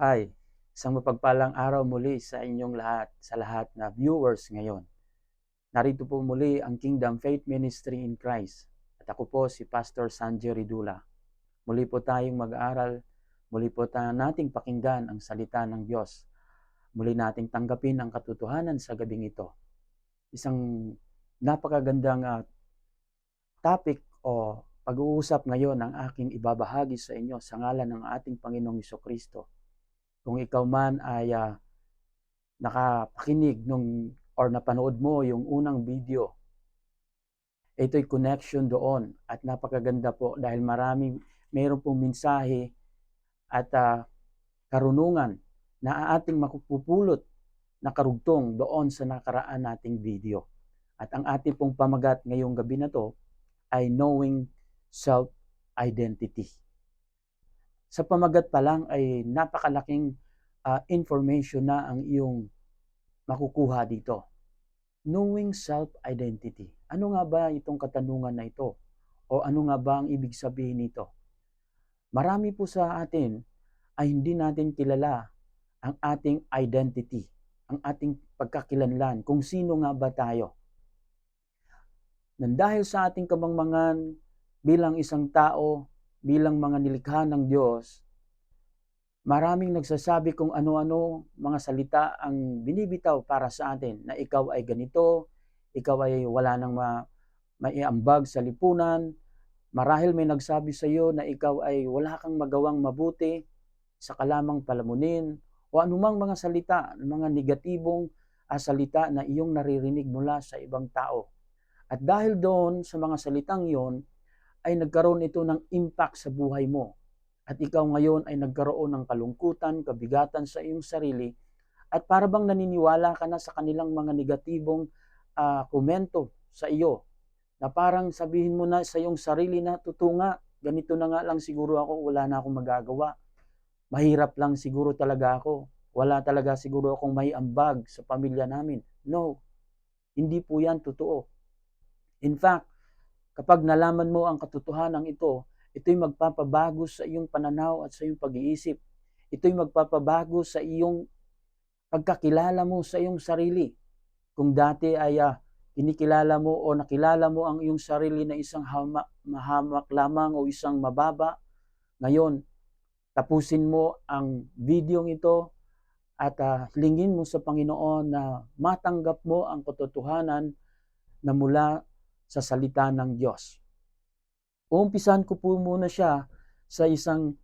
Hi, isang mapagpalang araw muli sa inyong lahat, sa lahat na viewers ngayon. Narito po muli ang Kingdom Faith Ministry in Christ. At ako po si Pastor Sanjay Ridula. Muli po tayong mag-aaral, muli po nating pakinggan ang salita ng Diyos. Muli nating tanggapin ang katotohanan sa gabing ito. Isang napakagandang topic o pag-uusap ngayon ang aking ibabahagi sa inyo sa ngalan ng ating Panginoong Hesukristo. Kung ikaw man ay nakapakinig or napanood mo yung unang video, ito'y connection doon at napakaganda po dahil mayroon pong mensahe at karunungan na ating makupupulot na karugtong doon sa nakaraan nating video. At ang ating pong pamagat ngayong gabi na to ay knowing self-identity. Sa pamagat pa lang ay napakalaking information na ang iyong makukuha dito. Knowing self-identity. Ano nga ba itong katanungan na ito? O ano nga ba ang ibig sabihin nito? Marami po sa atin ay hindi natin kilala ang ating identity, ang ating pagkakilanlan, kung sino nga ba tayo. Nang dahil sa ating kamangmangan bilang isang tao, bilang mga nilikha ng Diyos, maraming nagsasabi kung ano-ano mga salita ang binibitaw para sa atin na ikaw ay ganito, ikaw ay wala nang maiambag sa lipunan. Marahil may nagsabi sa iyo na ikaw ay wala kang magawang mabuti, sa kalamang palamunin, o anumang mga salita, mga negatibong salita na iyong naririnig mula sa ibang tao. At dahil doon sa mga salitang iyon, ay nagkaroon ito ng impact sa buhay mo. At ikaw ngayon ay nagkaroon ng kalungkutan, kabigatan sa iyong sarili, at para bang naniniwala ka na sa kanilang mga negatibong komento sa iyo, na parang sabihin mo na sa iyong sarili na, totoo nga, ganito na nga lang siguro ako, wala na akong magagawa. Mahirap lang siguro talaga ako. Wala talaga siguro akong may ambag sa pamilya namin. No, hindi po yan totoo. In fact, kapag nalaman mo ang katotohanan ito, ito'y magpapabago sa iyong pananaw at sa iyong pag-iisip. Ito'y magpapabago sa iyong pagkakilala mo sa iyong sarili. Kung dati ay kinikilala mo o nakilala mo ang iyong sarili na isang mahamak lamang o isang mababa, ngayon, tapusin mo ang video ito at hilingin mo sa Panginoon na matanggap mo ang katotohanan na mula sa salita ng Diyos. Uumpisan ko po muna siya sa isang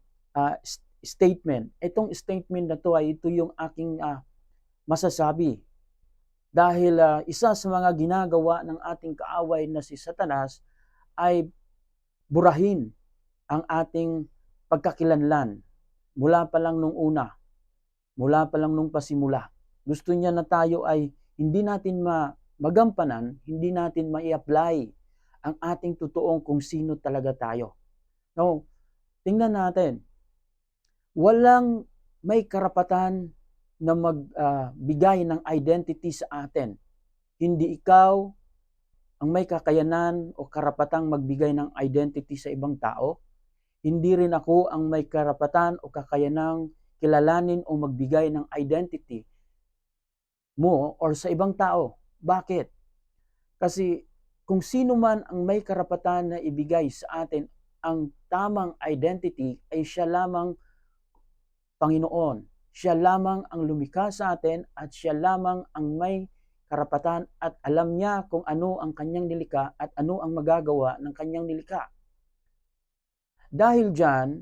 statement. Itong statement na to ay ito yung aking masasabi. Dahil isa sa mga ginagawa ng ating kaaway na si Satanas ay burahin ang ating pagkakilanlan mula pa lang nung una, mula pa lang nung pasimula. Gusto niya na tayo ay hindi natin magampanan, hindi natin mai-apply ang ating totoong kung sino talaga tayo. Now, tingnan natin. Walang may karapatan na magbigay ng identity sa atin. Hindi ikaw ang may kakayanan o karapatang magbigay ng identity sa ibang tao. Hindi rin ako ang may karapatan o kakayanang kilalanin o magbigay ng identity mo or sa ibang tao. Bakit? Kasi kung sino man ang may karapatan na ibigay sa atin ang tamang identity ay siya lamang Panginoon. Siya lamang ang lumikha sa atin at siya lamang ang may karapatan at alam niya kung ano ang kanyang nilikha at ano ang magagawa ng kanyang nilikha. Dahil dyan,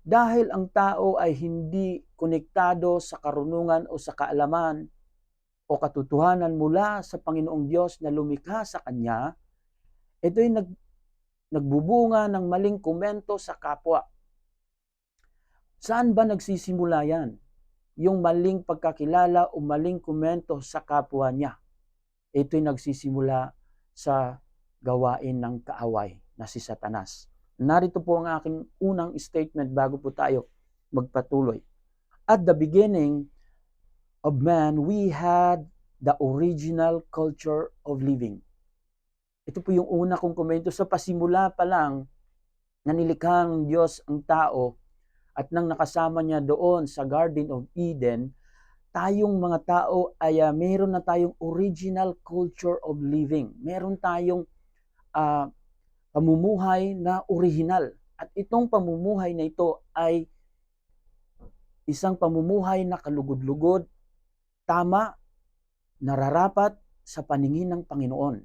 dahil ang tao ay hindi konektado sa karunungan o sa kaalaman o katotohanan mula sa Panginoong Diyos na lumikha sa Kanya, ito'y nagbubunga ng maling komento sa kapwa. Saan ba nagsisimula yan? Yung maling pagkakilala o maling komento sa kapwa niya. Ito'y nagsisimula sa gawain ng kaaway na si Satanas. Narito po ang aking unang statement bago po tayo magpatuloy. At the beginning of man, we had the original culture of living. Ito po yung una kong komento. Sa pasimula pa lang na nilikha ng Diyos ang tao, at nang nakasama niya doon sa Garden of Eden, tayong mga tao ay meron na tayong original culture of living. Meron tayong pamumuhay na original. At itong pamumuhay na ito ay isang pamumuhay na kalugod-lugod, tama, nararapat sa paningin ng Panginoon.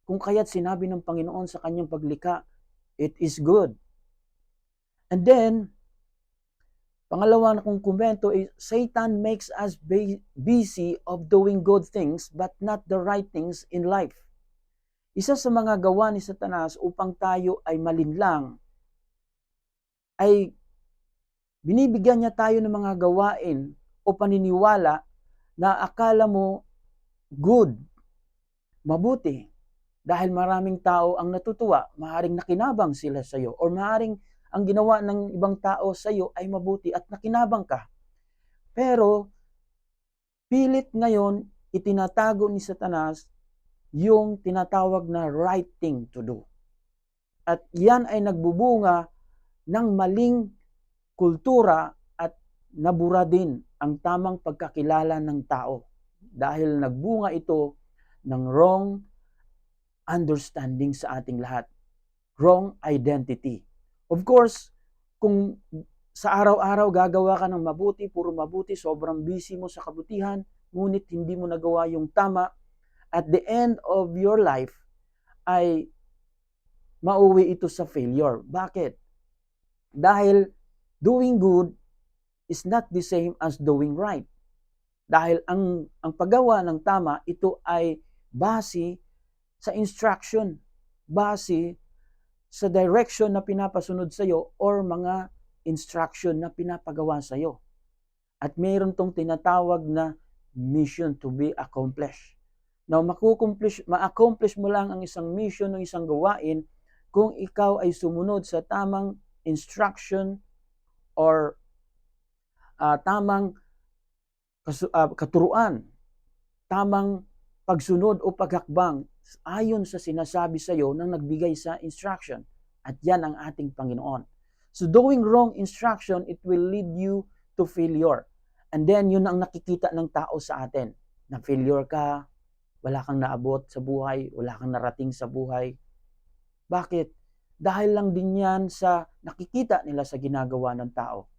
Kung kaya't sinabi ng Panginoon sa kanyang paglikha, it is good. And then, pangalawa na kong komento is, Satan makes us busy of doing good things but not the right things in life. Isa sa mga gawa ni Satanas upang tayo ay malinlang ay binibigyan niya tayo ng mga gawain o paniniwala na akala mo good, mabuti. Dahil maraming tao ang natutuwa, maaaring nakinabang sila sa iyo, or maaaring ang ginawa ng ibang tao sa iyo ay mabuti at nakinabang ka. Pero pilit ngayon itinatago ni Satanas yung tinatawag na right thing to do. At yan ay nagbubunga ng maling kultura at nabura din ang tamang pagkakilala ng tao. Dahil nagbunga ito ng wrong understanding sa ating lahat. Wrong identity. Of course, kung sa araw-araw gagawa ka ng mabuti, puro mabuti, sobrang busy mo sa kabutihan, ngunit hindi mo nagawa yung tama, at the end of your life ay mauwi ito sa failure. Bakit? Dahil doing good is not the same as doing right. Dahil ang paggawa ng tama, ito ay base sa instruction, base sa direction na pinapasunod sa iyo or mga instruction na pinapagawa sa iyo. At mayroon tong tinatawag na mission to be accomplished. Now, ma-accomplish mo lang ang isang mission ng isang gawain kung ikaw ay sumunod sa tamang instruction or tamang katuruan, tamang pagsunod o paghakbang ayon sa sinasabi sa iyo ng nagbigay sa instruction. At yan ang ating Panginoon. So doing wrong instruction, it will lead you to failure. And then yun ang nakikita ng tao sa atin. Na failure ka, wala kang naabot sa buhay, wala kang narating sa buhay. Bakit? Dahil lang din yan sa nakikita nila sa ginagawa ng tao.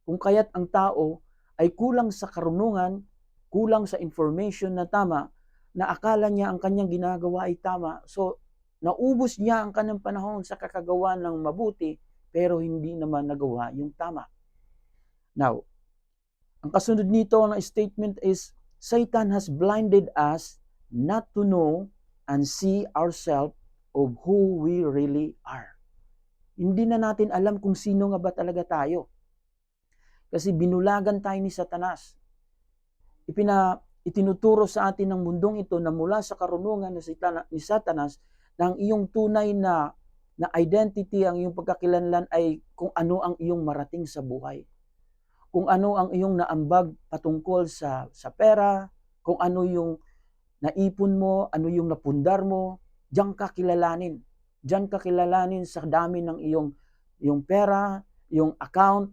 Kung kaya't ang tao ay kulang sa karunungan, kulang sa information na tama, na akala niya ang kanyang ginagawa ay tama, so naubos niya ang kanyang panahon sa kakagawa ng mabuti, pero hindi naman nagawa yung tama. Now, ang kasunod nito na statement is, Satan has blinded us not to know and see ourselves of who we really are. Hindi na natin alam kung sino nga ba talaga tayo. Kasi binulagan tayo ni Satanas. Itinuturo sa atin ng mundong ito na mula sa karunungan ni Satanas na ang iyong tunay na identity, ang iyong pagkakilanlan ay kung ano ang iyong marating sa buhay. Kung ano ang iyong naambag patungkol sa pera, kung ano yung naipon mo, ano yung napundar mo, diyan ka kilalanin. Diyan ka kilalanin sa dami ng iyong pera, yung account,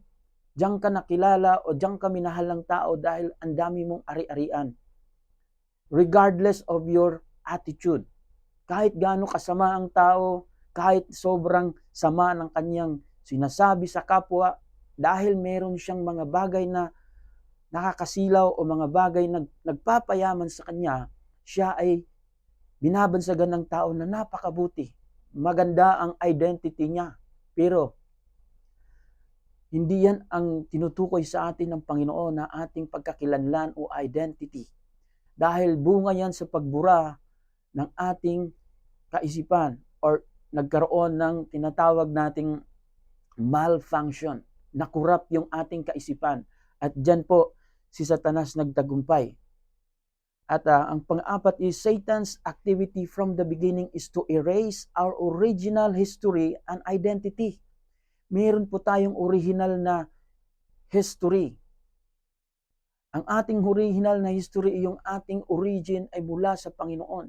diyan ka nakilala o diyan ka minahal ng tao dahil ang dami mong ari-arian. Regardless of your attitude. Kahit gaano kasama ang tao, kahit sobrang sama ng kanyang sinasabi sa kapwa, dahil meron siyang mga bagay na nakakasilaw o mga bagay na nagpapayaman sa kanya, siya ay binabansagan ng tao na napakabuti. Maganda ang identity niya. Pero hindi yan ang tinutukoy sa atin ng Panginoon na ating pagkakilanlan o identity. Dahil bunga yan sa pagbura ng ating kaisipan or nagkaroon ng tinatawag nating malfunction. Nakurap yung ating kaisipan. At dyan po si Satanas nagtagumpay. At ang pang-apat is Satan's activity from the beginning is to erase our original history and identity. Meron po tayong original na history. Ang ating original na history, yung ating origin ay mula sa Panginoon.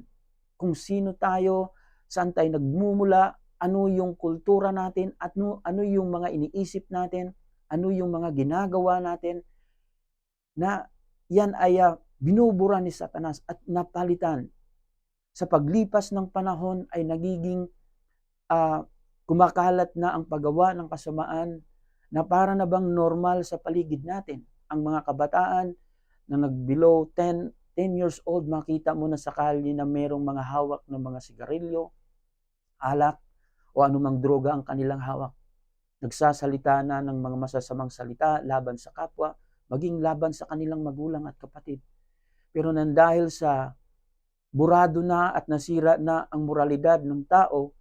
Kung sino tayo, saan tayo nagmumula, ano yung kultura natin, at ano yung mga iniisip natin, ano yung mga ginagawa natin na yan ay binubura ni Satanas at napalitan. Sa paglipas ng panahon ay nagiging kumakalat na ang paggawa ng kasamaan na para na bang normal sa paligid natin. Ang mga kabataan na nag-below 10 years old, makita mo na sa kalye na merong mga hawak ng mga sigarilyo, alak, o anumang droga ang kanilang hawak. Nagsasalita na ng mga masasamang salita laban sa kapwa, maging laban sa kanilang magulang at kapatid. Pero nang dahil sa burado na at nasira na ang moralidad ng tao,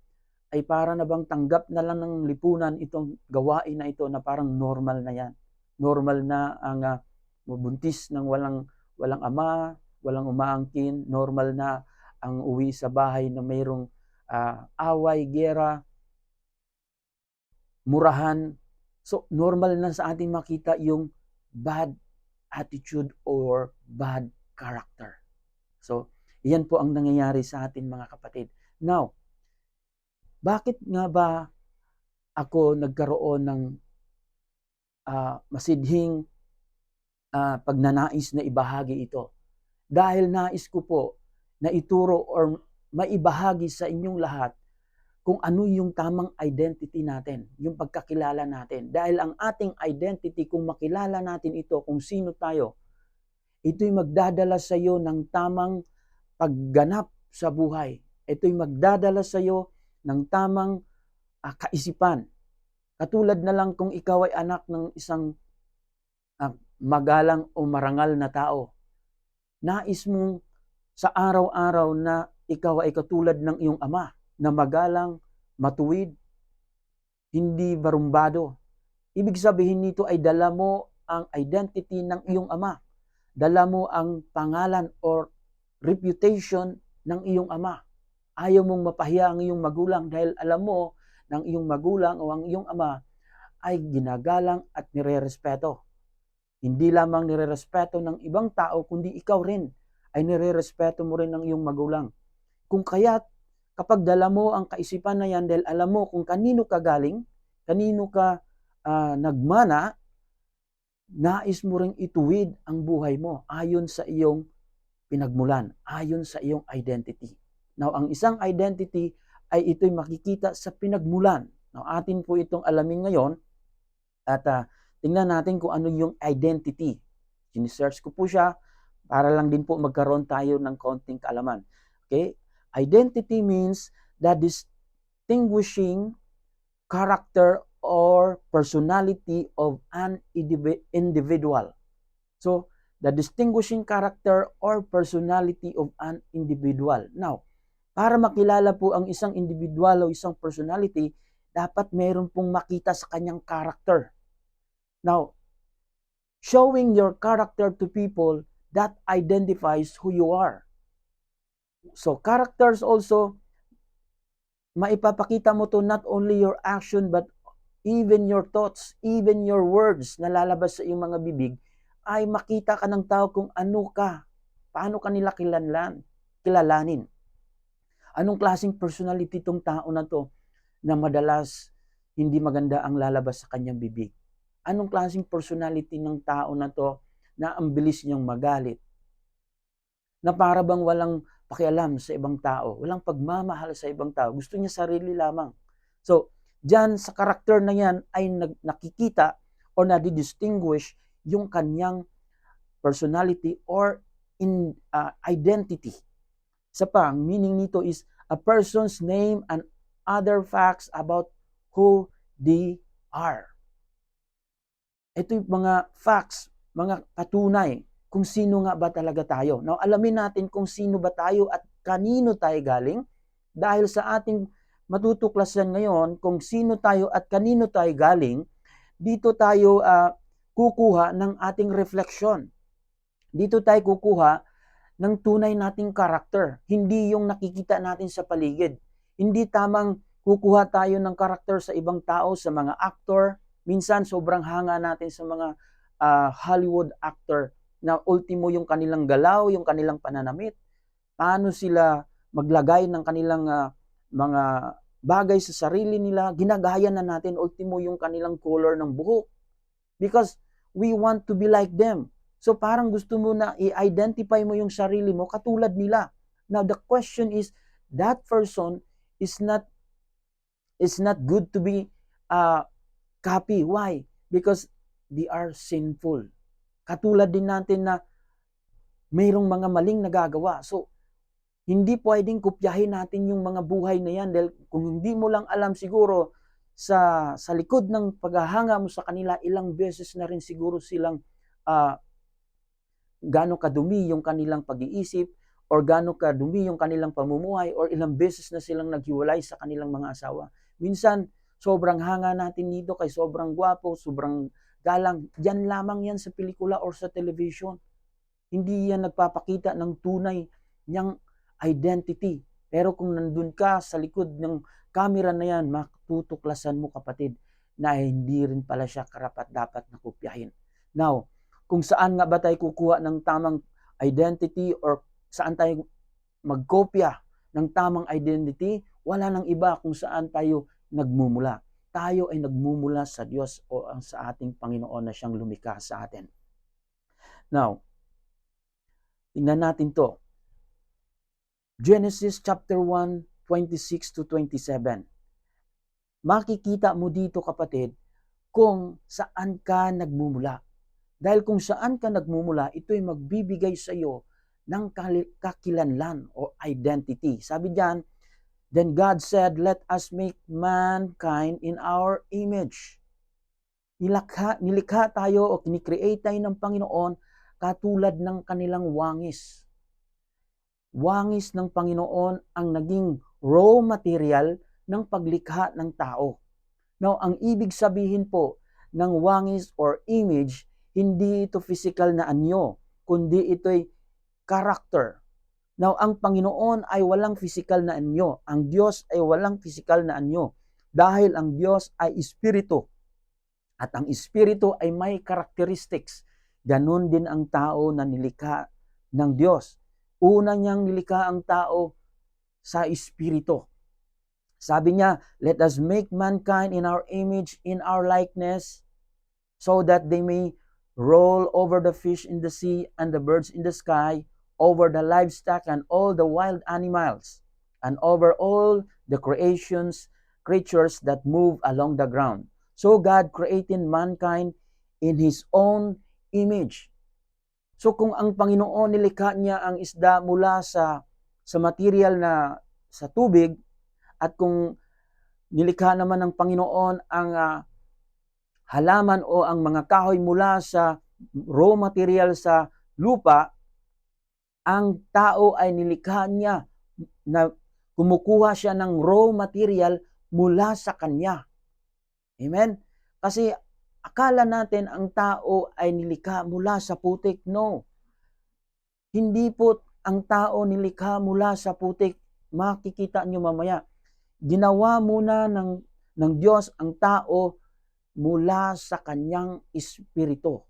ay para na bang tanggap na lang ng lipunan itong gawain na ito na parang normal na yan. Normal na ang mabuntis ng walang ama, walang umaangkin, normal na ang uwi sa bahay na mayroong away, gera, murahan. So normal na sa ating makita yung bad attitude or bad character. So yan po ang nangyayari sa atin mga kapatid. Now, bakit nga ba ako nagkaroon ng masidhing pagnanais na ibahagi ito? Dahil nais ko po na ituro or maibahagi sa inyong lahat kung ano yung tamang identity natin, yung pagkakilala natin. Dahil ang ating identity, kung makilala natin ito, kung sino tayo, ito'y magdadala sa iyo ng tamang pagganap sa buhay. Ito'y magdadala sa iyo ng tamang kaisipan. Katulad na lang kung ikaw ay anak ng isang magalang o marangal na tao. Nais mong sa araw-araw na ikaw ay katulad ng iyong ama, na magalang, matuwid, hindi barumbado. Ibig sabihin nito ay dala mo ang identity ng iyong ama. Dala mo ang pangalan or reputation ng iyong ama. Ayaw mong mapahiya ang iyong magulang dahil alam mo ng iyong magulang o ang iyong ama ay ginagalang at nirerespeto. Hindi lamang nirerespeto ng ibang tao, kundi ikaw rin ay nirerespeto mo rin ng iyong magulang. Kung kaya't kapag dala mo ang kaisipan na yan dahil alam mo kung kanino ka galing, kanino ka nagmana, nais mo ring ituwid ang buhay mo ayon sa iyong pinagmulan, ayon sa iyong identity. Now, ang isang identity ay ito'y makikita sa pinagmulan. Now, atin po itong alamin ngayon at tingnan natin kung ano yung identity. Sinisearch ko po siya para lang din po magkaroon tayo ng konting kaalaman. Okay? Identity means the distinguishing character or personality of an individual. So, the distinguishing character or personality of an individual. Now, para makilala po ang isang individual o isang personality, dapat meron pong makita sa kanyang character. Now, showing your character to people, that identifies who you are. So, characters also, maipapakita mo to not only your action but even your thoughts, even your words na lalabas sa iyong mga bibig, ay makita ka ng tao kung ano ka, paano ka nila kilalanin. Anong klaseng personality itong tao na to na madalas hindi maganda ang lalabas sa kanyang bibig? Anong klaseng personality ng tao na to na ang bilis niyang magalit? Na para bang walang pakialam sa ibang tao, walang pagmamahal sa ibang tao, gusto niya sarili lamang. So, diyan sa karakter na yan ay nakikita o nadidistinguish yung kanyang personality or identity. Isa pa, ang meaning nito is a person's name and other facts about who they are. Ito yung mga facts, mga patunay kung sino nga ba talaga tayo. Now, alamin natin kung sino ba tayo at kanino tayo galing dahil sa ating matutuklasan ngayon kung sino tayo at kanino tayo galing, dito tayo kukuha ng ating refleksyon. Dito tayo kukuha ng tunay nating karakter, hindi yung nakikita natin sa paligid. Hindi tamang kukuha tayo ng karakter sa ibang tao, sa mga actor. Minsan sobrang hanga natin sa mga Hollywood actor na ultimo yung kanilang galaw, yung kanilang pananamit. Paano sila maglagay ng kanilang mga bagay sa sarili nila, ginagaya na natin ultimo yung kanilang color ng buhok, Because we want to be like them. So parang gusto mo na i-identify mo yung sarili mo katulad nila. Now the question is, that person is not good to be copy. Why? Because they are sinful. Katulad din natin na mayroong mga maling nagagawa. So hindi pwedeng kopyahin natin yung mga buhay na yan dahil kung hindi mo lang alam siguro sa likod ng paghahanga mo sa kanila, ilang beses na rin siguro silang gaano kadumi yung kanilang pag-iisip or gaano kadumi yung kanilang pamumuhay or ilang beses na silang naghiwalay sa kanilang mga asawa. Minsan, sobrang hanga natin dito kay sobrang gwapo, sobrang galang. Yan lamang yan sa pelikula or sa television. Hindi yan nagpapakita ng tunay niyang identity. Pero kung nandun ka sa likod ng camera na yan, matutuklasan mo kapatid na hindi rin pala siya karapat-dapat na kopyahin. Now, kung saan nga ba tayo kukuha ng tamang identity or saan tayo magkopya ng tamang identity, wala nang iba kung saan tayo nagmumula. Tayo ay nagmumula sa Diyos o sa ating Panginoon na siyang lumikha sa atin. Now, tingnan natin to. Genesis chapter 1, 26 to 27. Makikita mo dito kapatid kung saan ka nagmumula. Dahil kung saan ka nagmumula, ito'y magbibigay sa iyo ng kakilanlan o identity. Sabi diyan, then God said, let us make mankind in our image. Nilikha tayo o kinikreate tayo ng Panginoon katulad ng kanilang wangis. Wangis ng Panginoon ang naging raw material ng paglikha ng tao. Now, ang ibig sabihin po ng wangis or image, hindi ito physical na anyo, kundi ito'y character. Now, ang Panginoon ay walang physical na anyo. Ang Diyos ay walang physical na anyo. Dahil ang Diyos ay espiritu. At ang espiritu ay may characteristics. Ganon din ang tao na nilikha ng Diyos. Una niyang nilikha ang tao sa espiritu. Sabi niya, let us make mankind in our image, in our likeness, so that they may roll over the fish in the sea and the birds in the sky, over the livestock and all the wild animals, and over all the creatures that move along the ground. So God created mankind in His own image. So kung ang Panginoon nilikha niya ang isda mula sa material na sa tubig, at kung nilikha naman ng Panginoon ang halaman o ang mga kahoy mula sa raw material sa lupa, ang tao ay nilikha niya na kumukuha siya ng raw material mula sa kanya. Amen? Kasi akala natin ang tao ay nilikha mula sa putik. No. Hindi po ang tao nilikha mula sa putik. Makikita nyo mamaya. Ginawa muna ng Diyos ang tao mula sa kanyang espiritu.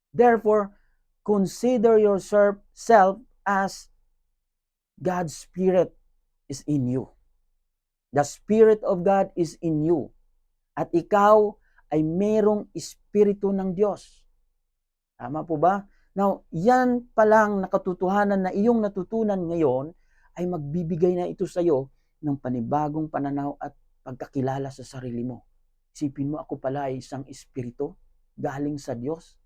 Therefore, consider yourself as God's Spirit is in you. The Spirit of God is in you. At ikaw ay merong espiritu ng Diyos. Tama po ba? Now, yan palang nakatotohanan na iyong natutunan ngayon ay magbibigay na ito sa iyo ng panibagong pananaw at pagkakilala sa sarili mo. Isipin mo, ako pala ay isang espiritu galing sa Diyos.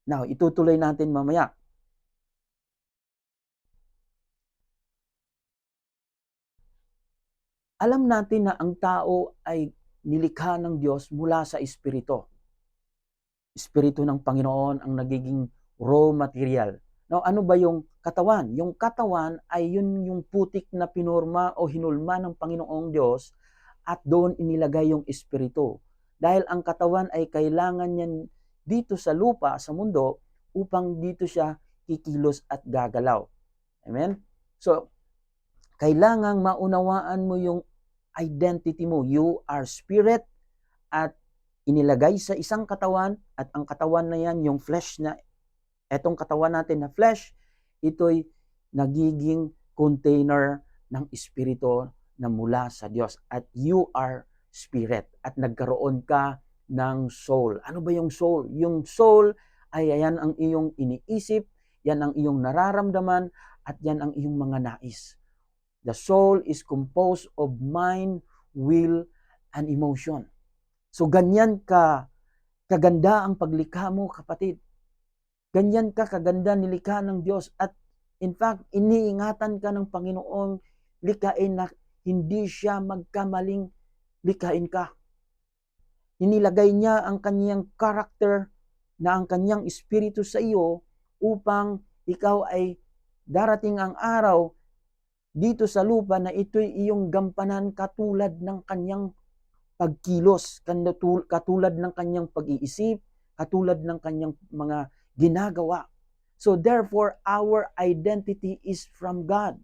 Now, itutuloy natin mamaya. Alam natin na ang tao ay nilikha ng Diyos mula sa espiritu. Espiritu ng Panginoon ang nagiging raw material. Now, ano ba yung katawan? Yung katawan ay yun yung putik na pinorma o hinulma ng Panginoong Diyos at doon inilagay yung espiritu. Dahil ang katawan ay kailangan niyan dito sa lupa, sa mundo, upang dito siya kikilos at gagalaw. Amen? So, kailangang maunawaan mo yung identity mo. You are spirit at inilagay sa isang katawan at ang katawan na yan, yung flesh na, etong katawan natin na flesh, ito'y nagiging container ng espiritu na mula sa Diyos. At you are spirit. At nagkaroon ka ng soul. Ano ba yung soul? Yung soul ay yan ang iyong iniisip, yan ang iyong nararamdaman, at yan ang iyong mga nais. The soul is composed of mind, will, and emotion. So ganyan kaganda ang paglikha mo, kapatid. Ganyan kaganda nilikha ng Diyos. At in fact, iniingatan ka ng Panginoong likhain na hindi siya magkamaling likhain ka. Inilagay niya ang kanyang character na ang kanyang espiritu sa iyo upang ikaw ay darating ang araw dito sa lupa na ito'y iyong gampanan katulad ng kanyang pagkilos, katulad ng kanyang pag-iisip, katulad ng kanyang mga ginagawa. So therefore, our identity is from God.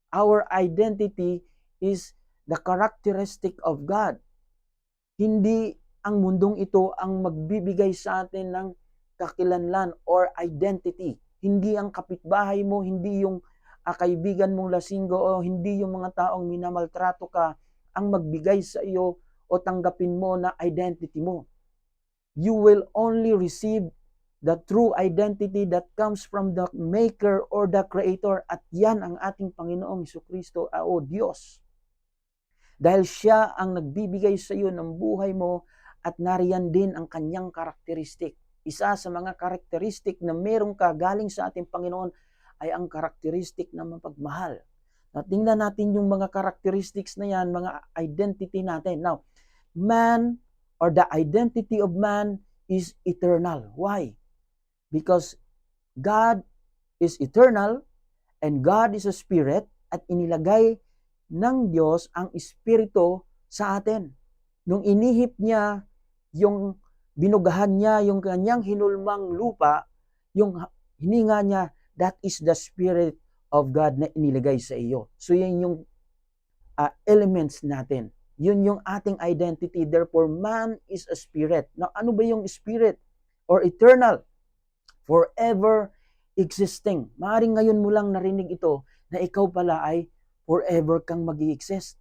Our identity is the characteristic of God. Hindi ang mundong ito ang magbibigay sa atin ng kakilanlan or identity. Hindi ang kapitbahay mo, hindi yung kaibigan mong lasinggo, o hindi yung mga taong minamaltrato ka ang magbigay sa iyo o tanggapin mo na identity mo. You will only receive the true identity that comes from the Maker or the Creator, at yan ang ating Panginoong Jesucristo o Diyos. Dahil siya ang nagbibigay sa iyo ng buhay mo, at nariyan din ang kanyang karakteristik. Isa sa mga karakteristik na meron ka galing sa ating Panginoon ay ang karakteristik na mapagmahal. Now, tingnan natin yung mga characteristics na yan, mga identity natin. Now, man or the identity of man is eternal. Why? Because God is eternal and God is a spirit, at inilagay ng Diyos ang espiritu sa atin. Nung inihip niya, yung binugahan niya yung kanyang hinulmang lupa, yung hininga niya, that is the Spirit of God na inilagay sa iyo. So yan yung elements natin. Yun yung ating identity. Therefore, man is a spirit. Now, ano ba yung spirit or eternal? Forever existing. Maaring ngayon mo lang narinig ito na ikaw pala ay forever kang mag-i-exist.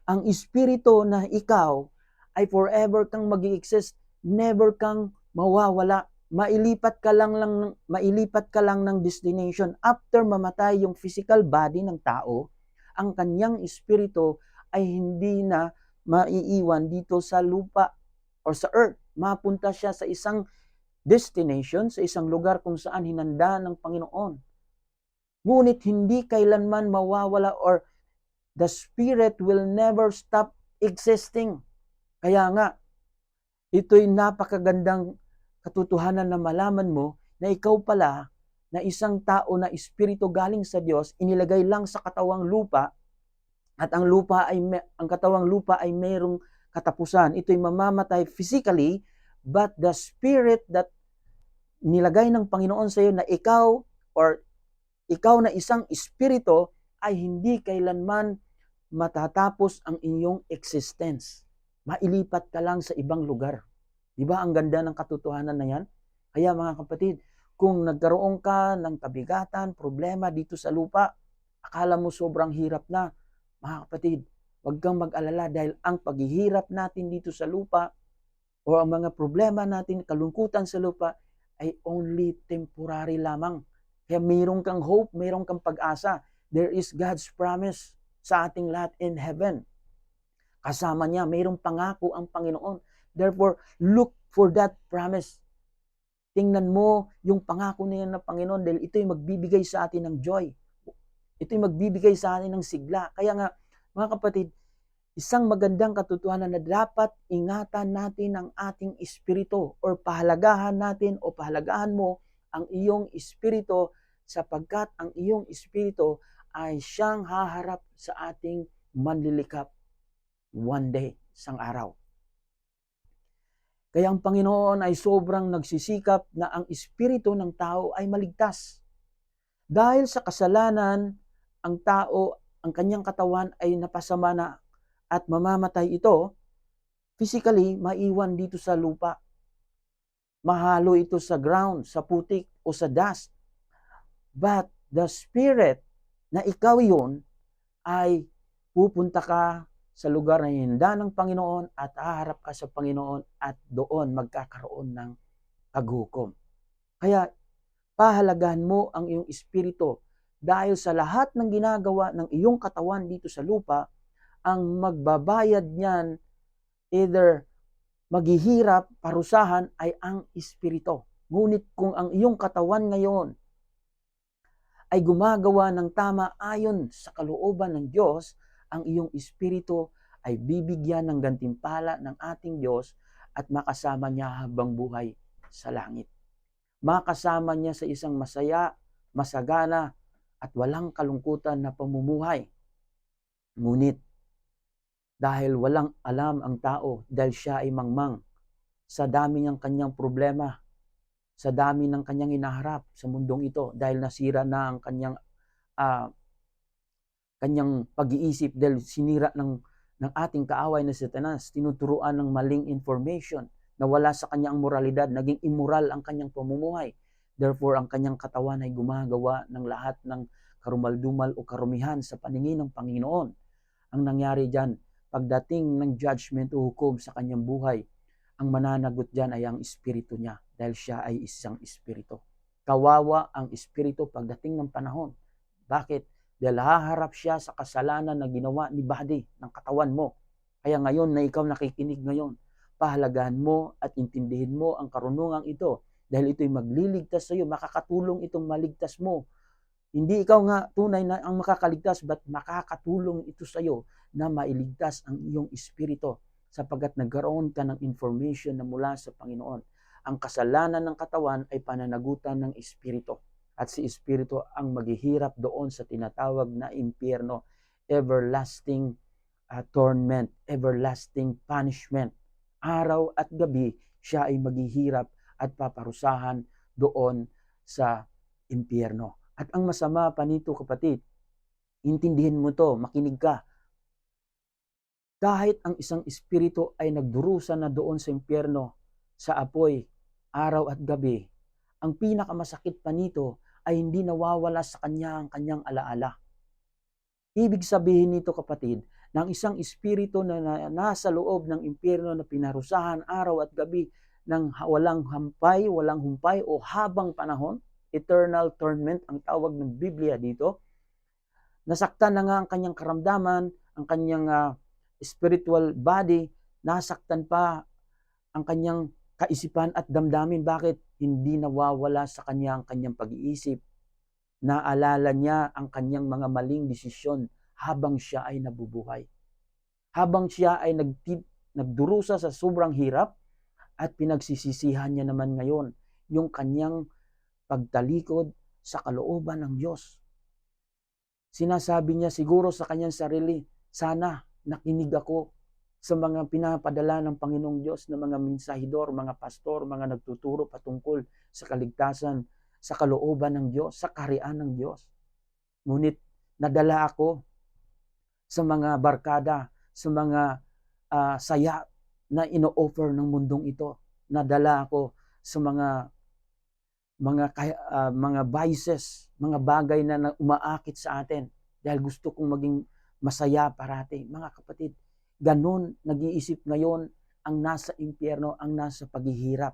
Ang espiritu na ikaw ay forever kang mag-i-exist, never kang mawawala. Mailipat ka lang ng destination. After mamatay yung physical body ng tao, ang kanyang espiritu ay hindi na maiiwan dito sa lupa or sa earth. Mapunta siya sa isang destination, sa isang lugar kung saan hinanda ng Panginoon. Ngunit hindi kailanman mawawala, or the spirit will never stop existing. Kaya nga, ito'y napakagandang katotohanan na malaman mo na ikaw pala na isang tao na espiritu galing sa Diyos, inilagay lang sa katawang lupa, at ang katawang lupa ay mayroong katapusan. Ito'y mamamatay physically, but the spirit that nilagay ng Panginoon sa iyo na ikaw na isang espiritu ay hindi kailanman matatapos ang inyong existence. Mailipat ka lang sa ibang lugar. Di ba ang ganda ng katotohanan na yan? Kaya mga kapatid, kung nagkaroon ka ng kabigatan, problema dito sa lupa, akala mo sobrang hirap na, mga kapatid, huwag kang mag-alala, dahil ang paghihirap natin dito sa lupa o ang mga problema natin, kalungkutan sa lupa, ay only temporary lamang. Kaya mayroon kang hope, mayroon kang pag-asa. There is God's promise sa ating lahat in heaven. Kasama niya, mayroong pangako ang Panginoon. Therefore, look for that promise. Tingnan mo yung pangako niya ng Panginoon, dahil ito'y magbibigay sa atin ng joy. Ito'y magbibigay sa atin ng sigla. Kaya nga, mga kapatid, isang magandang katotohanan na dapat ingatan natin ang ating espiritu, or pahalagahan natin o pahalagahan mo ang iyong espiritu, sapagkat ang iyong espiritu ay siyang haharap sa ating manlilikap one day, isang araw. Kaya ang Panginoon ay sobrang nagsisikap na ang espiritu ng tao ay maligtas. Dahil sa kasalanan, ang tao, ang kanyang katawan ay napasama na at mamamatay ito, physically, maiwan dito sa lupa. Mahalo ito sa ground, sa putik o sa dust. But the spirit na ikaw yun, ay pupunta ka sa lugar na hinanda ng Panginoon at haharap ka sa Panginoon at doon magkakaroon ng paghukom. Kaya pahalagahan mo ang iyong espiritu dahil sa lahat ng ginagawa ng iyong katawan dito sa lupa, ang magbabayad niyan, either maghihirap, parusahan ay ang espiritu. Ngunit kung ang iyong katawan ngayon ay gumagawa ng tama ayon sa kalooban ng Diyos, ang iyong espiritu ay bibigyan ng gantimpala ng ating Diyos at makasama niya habang buhay sa langit. Makasama niya sa isang masaya, masagana, at walang kalungkutan na pamumuhay. Ngunit, dahil walang alam ang tao, dahil siya ay mangmang, sa dami ng kanyang problema, sa dami ng kanyang inaharap sa mundong ito, dahil nasira na ang kanyang pag-iisip, dahil sinira ng ating kaaway na Satanas, tinuturuan ng maling information, nawala sa kanyang moralidad, naging immoral ang kanyang pamumuhay. Therefore, ang kanyang katawan ay gumagawa ng lahat ng karumaldumal o karumihan sa paningin ng Panginoon. Ang nangyari dyan, pagdating ng judgment o hukom sa kanyang buhay, ang mananagot dyan ay ang espiritu niya dahil siya ay isang espiritu. Kawawa ang espiritu pagdating ng panahon. Bakit? Dahil haharap siya sa kasalanan na ginawa ni body ng katawan mo. Kaya ngayon na ikaw nakikinig ngayon, pahalagahan mo at intindihin mo ang karunungang ito dahil ito'y magliligtas sa iyo, makakatulong itong maligtas mo. Hindi ikaw nga tunay na ang makakaligtas, but makakatulong ito sa iyo na mailigtas ang iyong espiritu sapagkat nagkaroon ka ng information na mula sa Panginoon. Ang kasalanan ng katawan ay pananagutan ng espiritu. At si espiritu ang maghihirap doon sa tinatawag na impyerno, everlasting torment, everlasting punishment. Araw at gabi, siya ay maghihirap at paparusahan doon sa impyerno. At ang masama pa nito, kapatid, intindihin mo to, makinig ka. Kahit ang isang espiritu ay nagdurusa na doon sa impyerno, sa apoy, araw at gabi, ang pinakamasakit pa nito ay hindi nawawala sa kanya ang kanyang alaala. Ibig sabihin nito, kapatid, ng isang espiritu na nasa loob ng impyerno na pinarusahan araw at gabi ng walang humpay o habang panahon, eternal torment ang tawag ng Biblia dito. Nasaktan na nga ang kanyang karamdaman, ang kanyang spiritual body, nasaktan pa ang kanyang kaisipan at damdamin. Bakit? Hindi nawawala sa kanya ang kanyang pag-iisip. Naalala niya ang kanyang mga maling desisyon habang siya ay nabubuhay. Habang siya ay nagdurusa sa sobrang hirap at pinagsisisihan niya naman ngayon yung kanyang pagtalikod sa kalooban ng Diyos. Sinasabi niya siguro sa kanyang sarili, sana nakinig ako sa mga pinapadala ng Panginoong Diyos na mga mensahidor, mga pastor, mga nagtuturo patungkol sa kaligtasan, sa kalooban ng Diyos, sa kaharian ng Diyos. Ngunit nadala ako sa mga barkada, sa mga saya na ino-offer ng mundong ito. Nadala ako sa mga vices, mga bagay na umaakit sa atin dahil gusto kong maging masaya parati. Mga kapatid, ganun nag-iisip ngayon ang nasa impyerno, ang nasa paghihirap.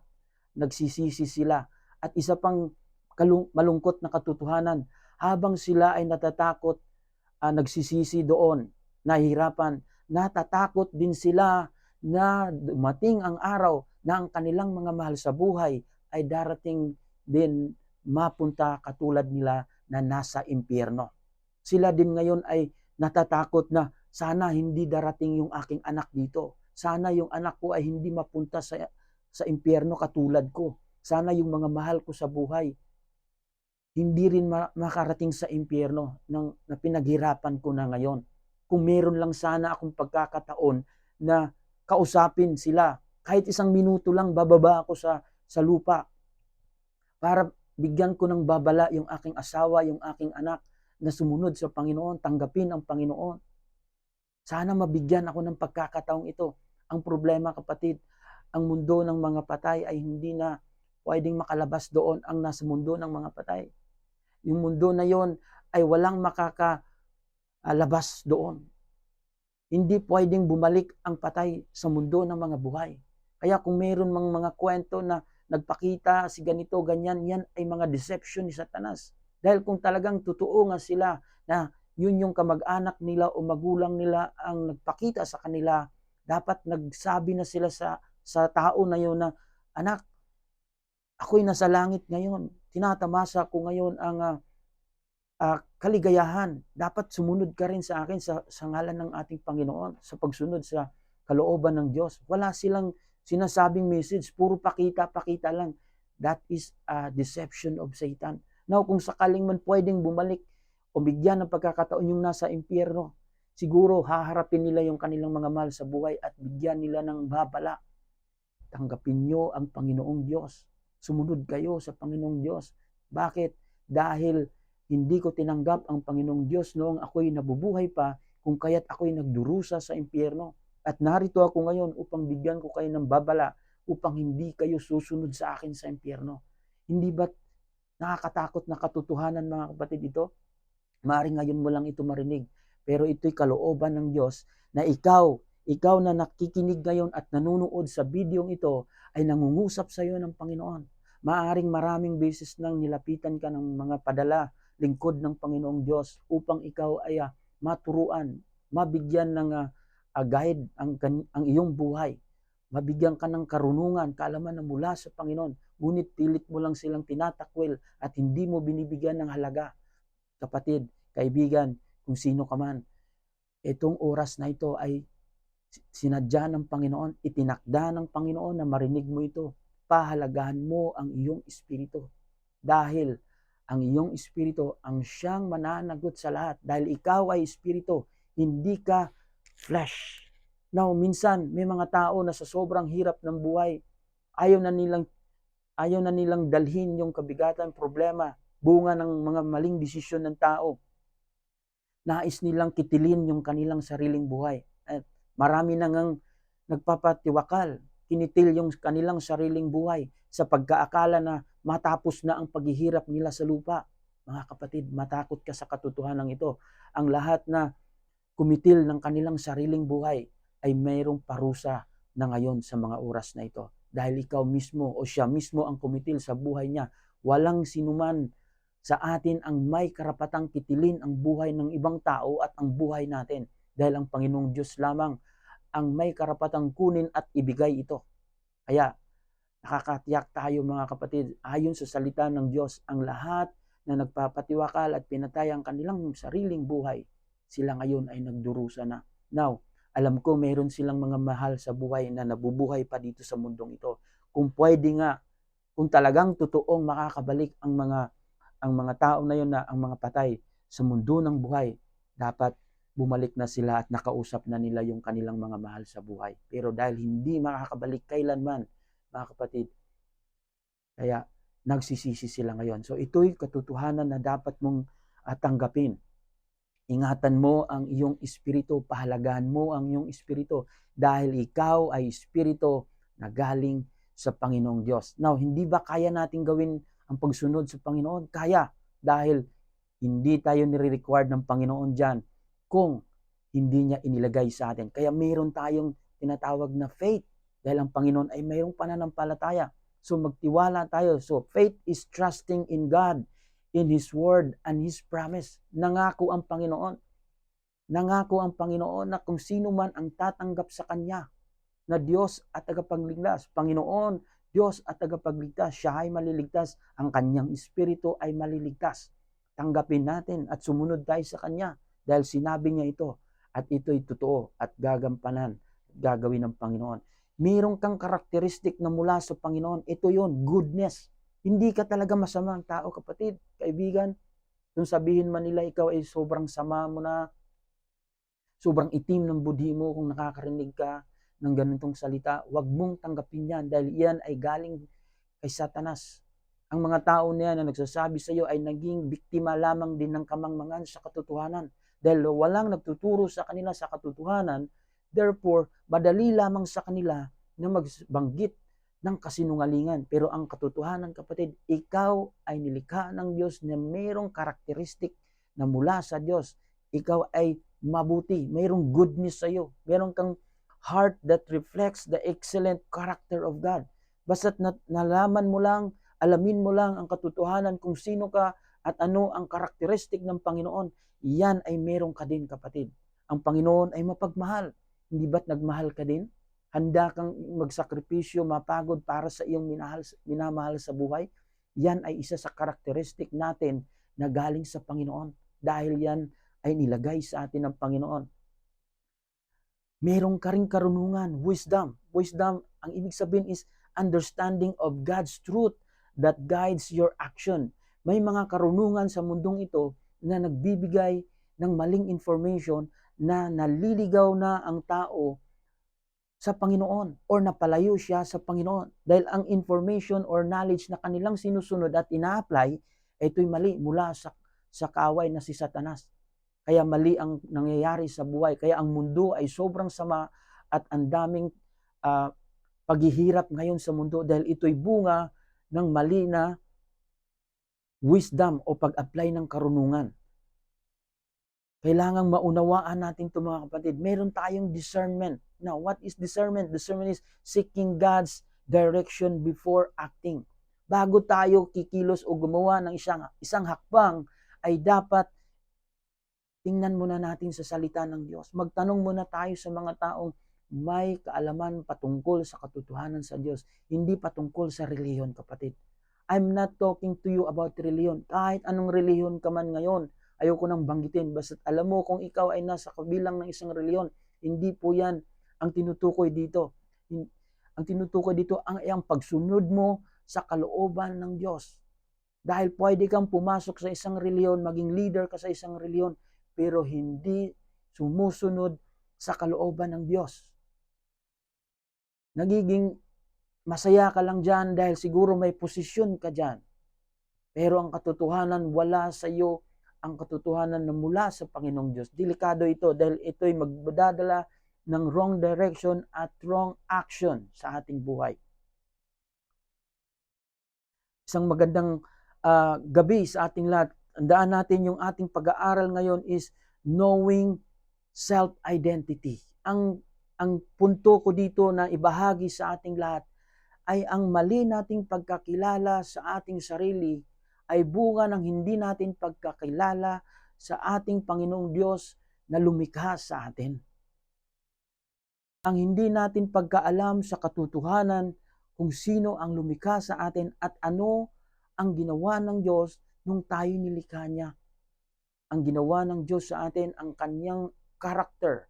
Nagsisisi sila. At isa pang malungkot na katotohanan, habang sila ay natatakot, nagsisisi doon, nahihirapan, natatakot din sila na dumating ang araw na ang kanilang mga mahal sa buhay ay darating din mapunta katulad nila na nasa impyerno. Sila din ngayon ay natatakot na sana hindi darating yung aking anak dito. Sana yung anak ko ay hindi mapunta sa impyerno katulad ko. Sana yung mga mahal ko sa buhay hindi rin makarating sa impyerno na pinaghirapan ko na ngayon. Kung meron lang sana akong pagkakataon na kausapin sila, kahit isang minuto lang bababa ako sa lupa para bigyan ko ng babala yung aking asawa, yung aking anak na sumunod sa Panginoon, tanggapin ang Panginoon. Sana mabigyan ako ng pagkakataong ito. Ang problema, kapatid, ang mundo ng mga patay ay hindi na pwedeng makalabas doon ang nasa mundo ng mga patay. Yung mundo na yon ay walang makakalabas doon. Hindi pwedeng bumalik ang patay sa mundo ng mga buhay. Kaya kung meron mga kwento na nagpakita si ganito, ganyan, yan ay mga deception ni Satanas. Dahil kung talagang totoo nga sila na yun yung kamag-anak nila o magulang nila ang nagpakita sa kanila, dapat nagsabi na sila sa tao na yun na, anak, ako'y nasa langit ngayon. Tinatamasa ko ngayon ang kaligayahan. Dapat sumunod ka rin sa akin sa ngalan ng ating Panginoon, sa pagsunod sa kalooban ng Diyos. Wala silang sinasabing message, puro pakita-pakita lang. That is a deception of Satan. Now, kung sakaling man pwedeng bumalik o bigyan ng pagkakataon yung nasa impyerno, siguro haharapin nila yung kanilang mga mahal sa buhay at bigyan nila ng babala. Tanggapin nyo ang Panginoong Diyos. Sumunod kayo sa Panginoong Diyos. Bakit? Dahil hindi ko tinanggap ang Panginoong Diyos noong ako'y nabubuhay pa, kung kaya't ako'y nagdurusa sa impyerno. At narito ako ngayon upang bigyan ko kayo ng babala upang hindi kayo susunod sa akin sa impyerno. Hindi ba nakakatakot na katotohanan, mga kapatid, ito? Maaaring ngayon mo lang ito marinig, pero ito'y kalooban ng Diyos na ikaw na nakikinig ngayon at nanonood sa videong ito ay nangungusap sa iyo ng Panginoon. Maaaring maraming beses nang nilapitan ka ng mga padala, lingkod ng Panginoong Diyos upang ikaw ay maturuan, mabigyan ng guide ang iyong buhay. Mabigyan ka ng karunungan, kaalaman na mula sa Panginoon. Ngunit pilit mo lang silang tinatakwil at hindi mo binibigyan ng halaga. Kapatid, kaibigan, kung sino ka man, itong oras na ito ay sinadya ng Panginoon, itinakda ng Panginoon na marinig mo ito. Pahalagahan mo ang iyong espiritu. Dahil ang iyong espiritu ang siyang mananagot sa lahat. Dahil ikaw ay espiritu, hindi ka flesh. Now, minsan may mga tao na sa sobrang hirap ng buhay, ayaw na nilang dalhin yung kabigatan, problema, bunga ng mga maling desisyon ng tao. Nais nilang kitilin yung kanilang sariling buhay. At marami nang nagpapatiwakal, kinitil yung kanilang sariling buhay sa pagkaakala na matapos na ang paghihirap nila sa lupa. Mga kapatid, matakot ka sa katotohanan ito. Ang lahat na kumitil ng kanilang sariling buhay ay mayroong parusa na ngayon sa mga oras na ito. Dahil ikaw mismo o siya mismo ang kumitil sa buhay niya. Walang sinuman sa atin ang may karapatang kitilin ang buhay ng ibang tao at ang buhay natin. Dahil ang Panginoong Diyos lamang ang may karapatang kunin at ibigay ito. Kaya nakakatiyak tayo, mga kapatid, ayon sa salita ng Diyos, ang lahat na nagpapatiwakal at pinatay ang kanilang sariling buhay, sila ngayon ay nagdurusa na. Now, alam ko mayroon silang mga mahal sa buhay na nabubuhay pa dito sa mundong ito. Kung pwede nga, kung talagang totoong makakabalik ang mga tao na yun, na ang mga patay sa mundo ng buhay, dapat bumalik na sila at nakausap na nila yung kanilang mga mahal sa buhay. Pero dahil hindi makakabalik kailanman, mga kapatid, kaya nagsisisi sila ngayon. So ito'y katotohanan na dapat mong tanggapin. Ingatan mo ang iyong espiritu, pahalagahan mo ang iyong espiritu dahil ikaw ay espiritu na galing sa Panginoong Diyos. Now, hindi ba kaya natin gawin ang pagsunod sa Panginoon? Kaya, dahil hindi tayo nire-required ng Panginoon dyan kung hindi niya inilagay sa atin. Kaya mayroon tayong tinatawag na faith dahil ang Panginoon ay mayroong pananampalataya. So magtiwala tayo. So faith is trusting in God, in His Word and His promise. Nangako ang Panginoon. Nangako ang Panginoon na kung sino man ang tatanggap sa Kanya na Diyos at tagapagligtas, Panginoon, Diyos at tagapagligtas, siya ay maliligtas, ang kanyang espiritu ay maliligtas. Tanggapin natin at sumunod tayo sa Kanya dahil sinabi niya ito at ito'y totoo at gagampanan at gagawin ng Panginoon. Mayroon kang karakteristik na mula sa Panginoon. Ito yon, goodness. Hindi ka talaga masamang tao, kapatid, kaibigan. Kung sabihin man nila ikaw ay sobrang sama mo na, sobrang itim ng budhi mo kung nakakarinig ka ng ganitong salita, wag mong tanggapin yan dahil yan ay galing kay Satanas. Ang mga tao niya na nagsasabi sa iyo ay naging biktima lamang din ng kamangmangan sa katotohanan. Dahil walang nagtuturo sa kanila sa katotohanan, therefore, madali lamang sa kanila na magbanggit ng kasinungalingan. Pero ang katotohanan, kapatid, ikaw ay nilikha ng Diyos na mayroong karakteristik na mula sa Diyos. Ikaw ay mabuti, mayroong goodness sa iyo, mayroong kang heart that reflects the excellent character of God. Basta't nalaman mo lang, alamin mo lang ang katotohanan kung sino ka at ano ang karakteristik ng Panginoon, yan ay meron ka din, kapatid. Ang Panginoon ay mapagmahal. Hindi ba't nagmahal ka din? Handa kang magsakripisyo, mapagod para sa iyong minamahal sa buhay? Yan ay isa sa karakteristik natin na galing sa Panginoon. Dahil yan ay nilagay sa atin ng Panginoon. Meron ka ring karunungan, wisdom. Wisdom, ang ibig sabihin is understanding of God's truth that guides your action. May mga karunungan sa mundong ito na nagbibigay ng maling information na naliligaw na ang tao sa Panginoon or napalayo siya sa Panginoon. Dahil ang information or knowledge na kanilang sinusunod at ina-apply, ito'y mali mula sa kaaway na si Satanas. Kaya mali ang nangyayari sa buhay. Kaya ang mundo ay sobrang sama at ang daming paghihirap ngayon sa mundo dahil ito'y bunga ng mali na wisdom o pag-apply ng karunungan. Kailangang maunawaan natin ito, mga kapatid. Meron tayong discernment. Now, what is discernment? Discernment is seeking God's direction before acting. Bago tayo kikilos o gumawa ng isang hakbang, ay dapat tingnan muna natin sa salita ng Diyos. Magtanong muna tayo sa mga taong may kaalaman patungkol sa katotohanan sa Diyos, hindi patungkol sa reliyon, kapatid. I'm not talking to you about reliyon. Kahit anong reliyon ka man ngayon, ayoko nang banggitin. Basta alam mo kung ikaw ay nasa kabilang ng isang reliyon, hindi po yan ang tinutukoy dito. Ang tinutukoy dito ay ang pagsunod mo sa kalooban ng Diyos. Dahil pwede kang pumasok sa isang reliyon, maging leader ka sa isang reliyon, pero hindi sumusunod sa kalooban ng Diyos. Nagiging masaya ka lang dyan dahil siguro may posisyon ka dyan. Pero ang katotohanan, wala sa iyo ang katotohanan na mula sa Panginoong Diyos. Delikado ito dahil ito'y magdadala ng wrong direction at wrong action sa ating buhay. Isang magandang gabi sa ating lahat. Tandaan natin yung ating pag-aaral ngayon is knowing self-identity. Ang punto ko dito na ibahagi sa ating lahat ay ang mali nating pagkakilala sa ating sarili ay bunga ng hindi natin pagkakilala sa ating Panginoong Diyos na lumikha sa atin. Ang hindi natin pagkaalam sa katotohanan kung sino ang lumikha sa atin at ano ang ginawa ng Diyos nung tayo nilikha niya. Ang ginawa ng Diyos sa atin, ang kanyang character,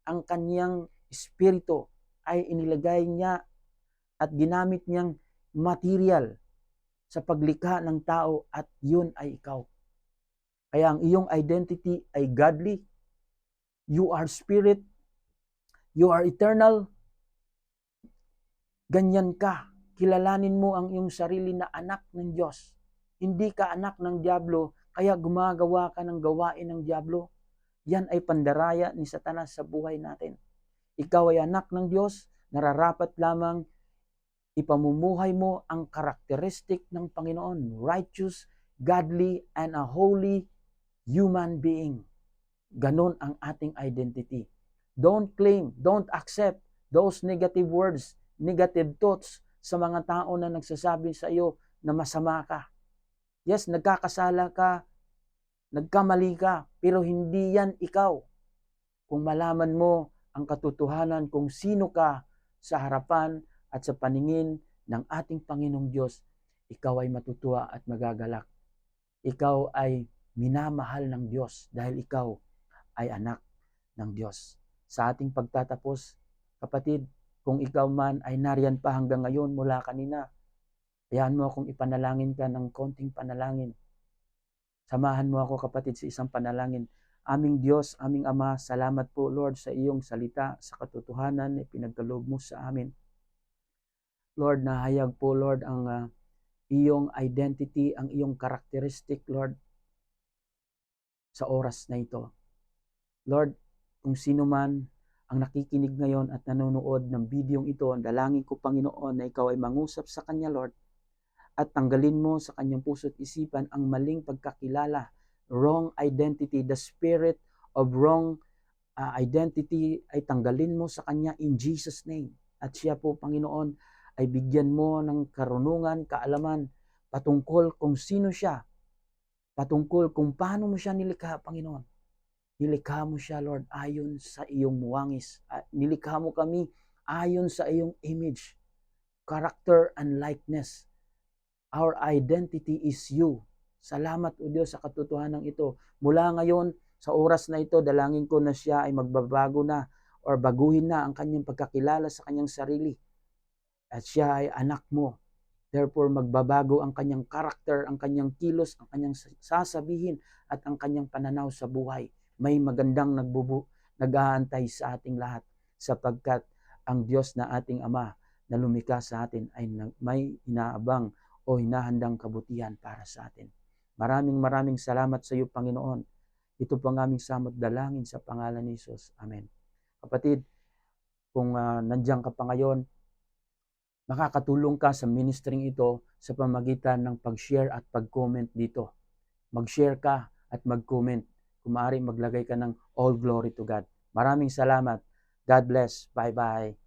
ang kanyang espiritu ay inilagay niya at ginamit niyang material sa paglikha ng tao at yun ay ikaw. Kaya ang iyong identity ay godly. You are spirit. You are eternal. Ganyan ka. Kilalanin mo ang iyong sarili na anak ng Diyos. Hindi ka anak ng Diablo, kaya gumagawa ka ng gawain ng Diablo. Yan ay pandaraya ni Satanas sa buhay natin. Ikaw ay anak ng Diyos, nararapat lamang ipamumuhay mo ang karakteristik ng Panginoon, righteous, godly, and a holy human being. Ganon ang ating identity. Don't claim, don't accept those negative words, negative thoughts sa mga tao na nagsasabi sa iyo na masama ka. Yes, nagkakasala ka, nagkamali ka, pero hindi yan ikaw. Kung malaman mo ang katotohanan kung sino ka sa harapan at sa paningin ng ating Panginoong Diyos, ikaw ay matutuwa at magagalak. Ikaw ay minamahal ng Diyos dahil ikaw ay anak ng Diyos. Sa ating pagtatapos, kapatid, kung ikaw man ay nariyan pa hanggang ngayon mula kanina, hayaan mo akong ipanalangin ka ng konting panalangin. Samahan mo ako, kapatid, sa isang panalangin. Aming Diyos, aming Ama, salamat po, Lord, sa iyong salita, sa katotohanan na pinagkaloob mo sa amin. Lord, nahayag po, Lord, ang iyong identity, ang iyong karakteristik, Lord, sa oras na ito. Lord, kung sino man ang nakikinig ngayon at nanonood ng videong ito, ang dalangin ko, Panginoon, na ikaw ay mangusap sa kanya, Lord, at tanggalin mo sa kanyang puso't isipan ang maling pagkakilala, wrong identity, the spirit of wrong identity ay tanggalin mo sa Kanya in Jesus' name. At siya po, Panginoon, ay bigyan mo ng karunungan, kaalaman, patungkol kung sino siya, patungkol kung paano mo siya nilikha, Panginoon. Nilikha mo siya, Lord, ayon sa iyong wangis. Nilikha mo kami ayon sa iyong image, character and likeness. Our identity is you. Salamat, O Diyos, sa katotohanan ito. Mula ngayon, sa oras na ito, dalangin ko na siya ay magbabago na or baguhin na ang kanyang pagkakilala sa kanyang sarili. At siya ay anak mo. Therefore, magbabago ang kanyang karakter, ang kanyang kilos, ang kanyang sasabihin at ang kanyang pananaw sa buhay. May magandang nag-aantay sa ating lahat sapagkat ang Diyos na ating Ama na lumikha sa atin ay may inaabang o hinahandang kabutihan para sa atin. Maraming salamat sa iyo, Panginoon. Ito po ang aming samot dalangin sa pangalan ni Jesus. Amen. Kapatid, kung nandiyan ka pa ngayon, makakatulong ka sa ministering ito sa pamagitan ng pag-share at pag-comment dito. Mag-share ka at mag-comment. Kung maaari, maglagay ka ng all glory to God. Maraming salamat. God bless. Bye-bye.